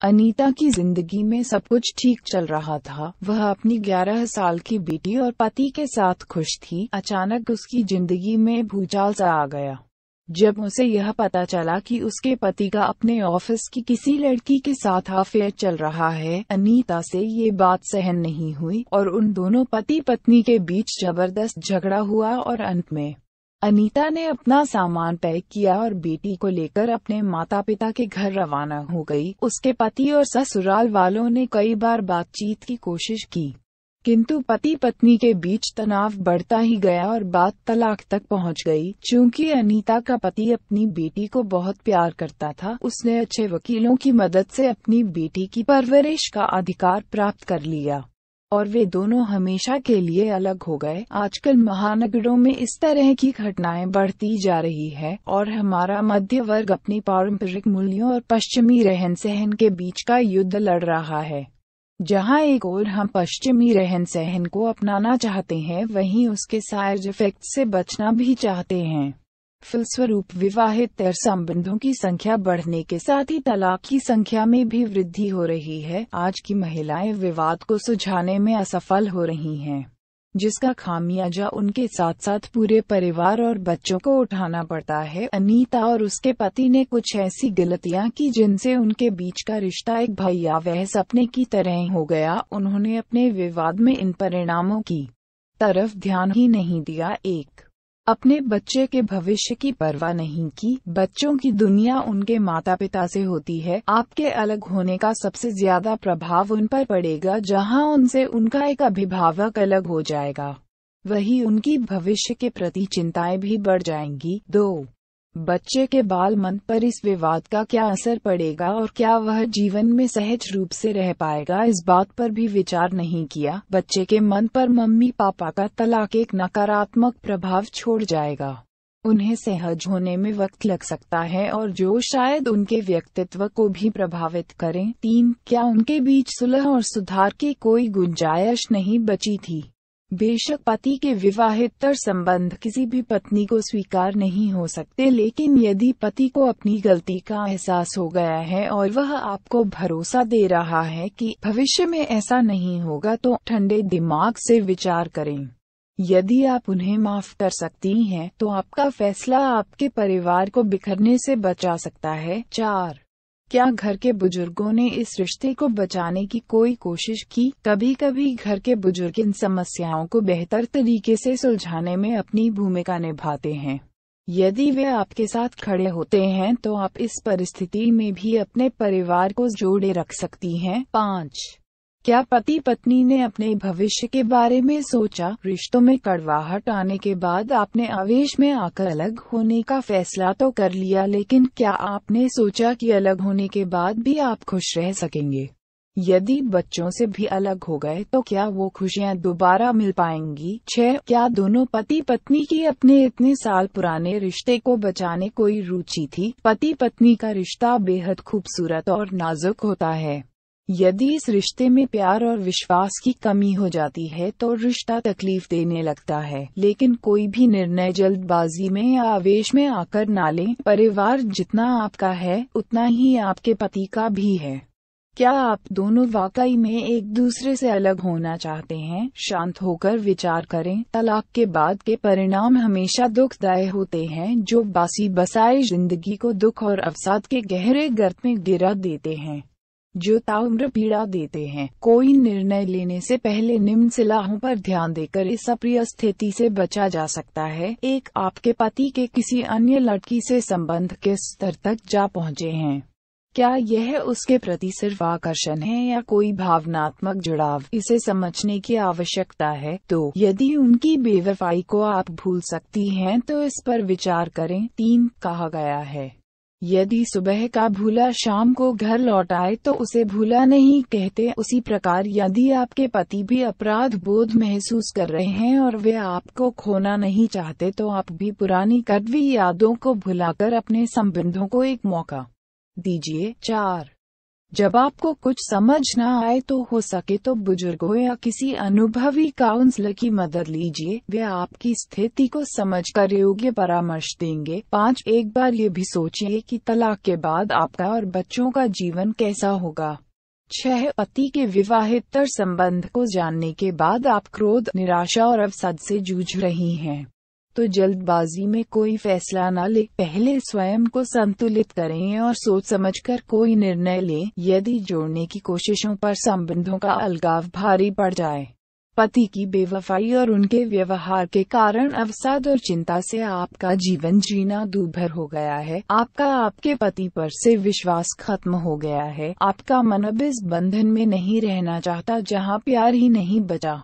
अनीता की जिंदगी में सब कुछ ठीक चल रहा था। वह अपनी 11 साल की बेटी और पति के साथ खुश थी। अचानक उसकी जिंदगी में भूचाल सा आ गया जब उसे यह पता चला कि उसके पति का अपने ऑफिस की किसी लड़की के साथ अफेयर चल रहा है। अनीता से ये बात सहन नहीं हुई और उन दोनों पति पत्नी के बीच जबरदस्त झगड़ा हुआ और अंत में अनीता ने अपना सामान पैक किया और बेटी को लेकर अपने माता पिता के घर रवाना हो गई। उसके पति और ससुराल वालों ने कई बार बातचीत की कोशिश की, किंतु पति पत्नी के बीच तनाव बढ़ता ही गया और बात तलाक तक पहुंच गई। चूंकि अनीता का पति अपनी बेटी को बहुत प्यार करता था, उसने अच्छे वकीलों की मदद से अपनी बेटी की परवरिश का अधिकार प्राप्त कर लिया और वे दोनों हमेशा के लिए अलग हो गए। आजकल महानगरों में इस तरह की घटनाएं बढ़ती जा रही है और हमारा मध्य वर्ग अपनी पारंपरिक मूल्यों और पश्चिमी रहन सहन के बीच का युद्ध लड़ रहा है। जहां एक ओर हम पश्चिमी रहन सहन को अपनाना चाहते हैं, वहीं उसके साइड इफेक्ट से बचना भी चाहते हैं। फलस्वरूप विवाहेतर संबंधों की संख्या बढ़ने के साथ ही तलाक की संख्या में भी वृद्धि हो रही है। आज की महिलाएं विवाद को सुलझाने में असफल हो रही हैं, जिसका खामियाजा उनके साथ साथ पूरे परिवार और बच्चों को उठाना पड़ता है। अनीता और उसके पति ने कुछ ऐसी गलतियां की जिनसे उनके बीच का रिश्ता एक भैया वह सपने की तरह हो गया। उन्होंने अपने विवाद में इन परिणामों की तरफ ध्यान ही नहीं दिया। एक, अपने बच्चे के भविष्य की परवाह नहीं की। बच्चों की दुनिया उनके माता पिता से होती है। आपके अलग होने का सबसे ज्यादा प्रभाव उन पर पड़ेगा। जहां उनसे उनका एक अभिभावक अलग हो जाएगा, वही उनकी भविष्य के प्रति चिंताएं भी बढ़ जाएंगी। 2, बच्चे के बाल मन पर इस विवाद का क्या असर पड़ेगा और क्या वह जीवन में सहज रूप से रह पाएगा, इस बात पर भी विचार नहीं किया। बच्चे के मन पर मम्मी पापा का तलाक एक नकारात्मक प्रभाव छोड़ जाएगा। उन्हें सहज होने में वक्त लग सकता है और जो शायद उनके व्यक्तित्व को भी प्रभावित करें। 3, क्या उनके बीच सुलह और सुधार की कोई गुंजाइश नहीं बची थी। बेशक पति के विवाहेतर संबंध किसी भी पत्नी को स्वीकार नहीं हो सकते, लेकिन यदि पति को अपनी गलती का एहसास हो गया है और वह आपको भरोसा दे रहा है कि भविष्य में ऐसा नहीं होगा, तो ठंडे दिमाग से विचार करें। यदि आप उन्हें माफ कर सकती हैं, तो आपका फैसला आपके परिवार को बिखरने से बचा सकता है। 4, क्या घर के बुजुर्गों ने इस रिश्ते को बचाने की कोई कोशिश की। कभी कभी घर के बुजुर्ग इन समस्याओं को बेहतर तरीके से सुलझाने में अपनी भूमिका निभाते हैं। यदि वे आपके साथ खड़े होते हैं, तो आप इस परिस्थिति में भी अपने परिवार को जोड़े रख सकती हैं। 5, क्या पति पत्नी ने अपने भविष्य के बारे में सोचा। रिश्तों में कड़वाहट आने के बाद आपने आवेश में आकर अलग होने का फैसला तो कर लिया, लेकिन क्या आपने सोचा कि अलग होने के बाद भी आप खुश रह सकेंगे। यदि बच्चों से भी अलग हो गए, तो क्या वो खुशियां दोबारा मिल पाएंगी। 6, क्या दोनों पति पत्नी की अपने इतने साल पुराने रिश्ते को बचाने कोई रुचि थी। पति पत्नी का रिश्ता बेहद खूबसूरत और नाजुक होता है। यदि इस रिश्ते में प्यार और विश्वास की कमी हो जाती है, तो रिश्ता तकलीफ देने लगता है। लेकिन कोई भी निर्णय जल्दबाजी में या आवेश में आकर ना लें। परिवार जितना आपका है, उतना ही आपके पति का भी है। क्या आप दोनों वाकई में एक दूसरे से अलग होना चाहते हैं। शांत होकर विचार करें। तलाक के बाद के परिणाम हमेशा दुखदायी होते हैं, जो बासी बसाई जिंदगी को दुख और अवसाद के गहरे गर्त में गिरा देते हैं, जो ताउम्र पीड़ा देते हैं। कोई निर्णय लेने से पहले निम्न सलाहों पर ध्यान देकर इस अप्रिय स्थिति से बचा जा सकता है। 1, आपके पति के किसी अन्य लड़की से संबंध किस स्तर तक जा पहुंचे हैं। क्या यह उसके प्रति सिर्फ आकर्षण है या कोई भावनात्मक जुड़ाव, इसे समझने की आवश्यकता है। तो यदि उनकी बेवफाई को आप भूल सकती हैं, तो इस पर विचार करें। 3, कहा गया है, यदि सुबह का भूला शाम को घर लौट आए, तो उसे भूला नहीं कहते। उसी प्रकार यदि आपके पति भी अपराध बोध महसूस कर रहे हैं और वे आपको खोना नहीं चाहते, तो आप भी पुरानी कड़वी यादों को भुलाकर अपने संबंधों को एक मौका दीजिए। 4, जब आपको कुछ समझ न आए तो हो सके तो बुजुर्गों या किसी अनुभवी काउंसलर की मदद लीजिए। वे आपकी स्थिति को समझकर योग्य परामर्श देंगे। 5. एक बार ये भी सोचिए कि तलाक के बाद आपका और बच्चों का जीवन कैसा होगा। 6. पति के विवाहेतर संबंध को जानने के बाद आप क्रोध, निराशा और अवसाद से जूझ रही हैं, तो जल्दबाजी में कोई फैसला न ले। पहले स्वयं को संतुलित करें और सोच समझकर कोई निर्णय लें। यदि जोड़ने की कोशिशों पर संबंधों का अलगाव भारी पड़ जाए, पति की बेवफाई और उनके व्यवहार के कारण अवसाद और चिंता से आपका जीवन जीना दूभर हो गया है, आपका आपके पति पर से विश्वास खत्म हो गया है, आपका मन अब इस बंधन में नहीं रहना चाहता जहां प्यार ही नहीं बचा,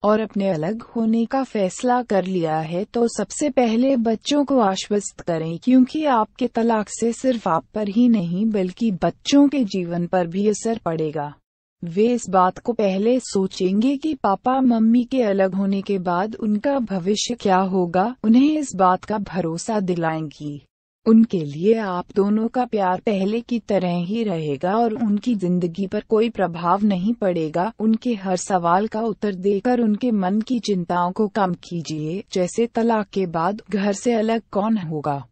और अपने अलग होने का फैसला कर लिया है, तो सबसे पहले बच्चों को आश्वस्त करें, क्योंकि आपके तलाक से सिर्फ आप पर ही नहीं बल्कि बच्चों के जीवन पर भी असर पड़ेगा। वे इस बात को पहले सोचेंगे कि पापा मम्मी के अलग होने के बाद उनका भविष्य क्या होगा। उन्हें इस बात का भरोसा दिलाएंगी उनके लिए आप दोनों का प्यार पहले की तरह ही रहेगा और उनकी जिंदगी पर कोई प्रभाव नहीं पड़ेगा। उनके हर सवाल का उत्तर देकर उनके मन की चिंताओं को कम कीजिए, जैसे तलाक के बाद घर से अलग कौन होगा,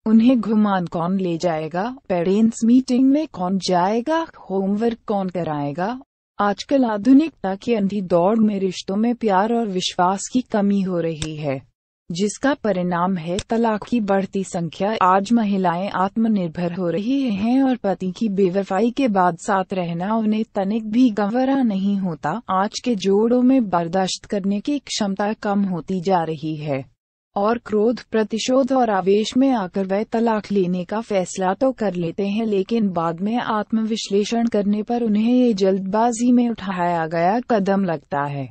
उन्हें घुमान कौन ले जाएगा, पेरेंट्स मीटिंग में कौन जाएगा, होमवर्क कौन कराएगा। आजकल आधुनिकता की अंधी दौड़ में रिश्तों में प्यार और विश्वास की कमी हो रही है, जिसका परिणाम है तलाक की बढ़ती संख्या। आज महिलाएं आत्मनिर्भर हो रही हैं और पति की बेवफाई के बाद साथ रहना उन्हें तनिक भी गंवारा नहीं होता। आज के जोड़ों में बर्दाश्त करने की क्षमता कम होती जा रही है और क्रोध, प्रतिशोध और आवेश में आकर वे तलाक लेने का फैसला तो कर लेते हैं, लेकिन बाद में आत्मविश्लेषण करने पर उन्हें ये जल्दबाजी में उठाया गया कदम लगता है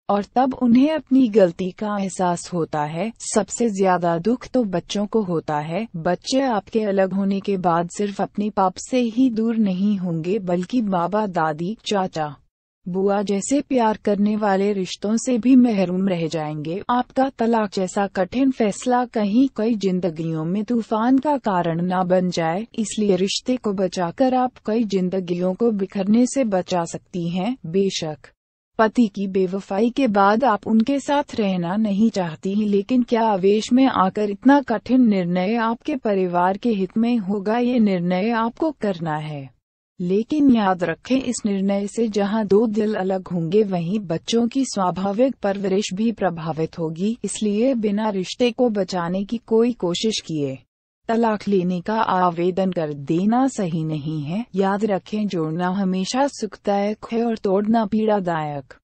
और तब उन्हें अपनी गलती का एहसास होता है। सबसे ज्यादा दुख तो बच्चों को होता है। बच्चे आपके अलग होने के बाद सिर्फ अपने पाप से ही दूर नहीं होंगे बल्कि बाबा, दादी, चाचा, बुआ जैसे प्यार करने वाले रिश्तों से भी महरूम रह जाएंगे। आपका तलाक जैसा कठिन फैसला कहीं कई जिंदगियों में तूफान का कारण न बन जाए, इसलिए रिश्ते को बचाकर आप कई जिंदगियों को बिखरने से बचा सकती हैं। बेशक पति की बेवफाई के बाद आप उनके साथ रहना नहीं चाहती, लेकिन क्या आवेश में आकर इतना कठिन निर्णय आपके परिवार के हित में होगा? ये निर्णय आपको करना है, लेकिन याद रखें, इस निर्णय से जहां दो दिल अलग होंगे वहीं बच्चों की स्वाभाविक परवरिश भी प्रभावित होगी। इसलिए बिना रिश्ते को बचाने की कोई कोशिश किए तलाक लेने का आवेदन कर देना सही नहीं है। याद रखें, जोड़ना हमेशा सुखदायक है और तोड़ना पीड़ादायक।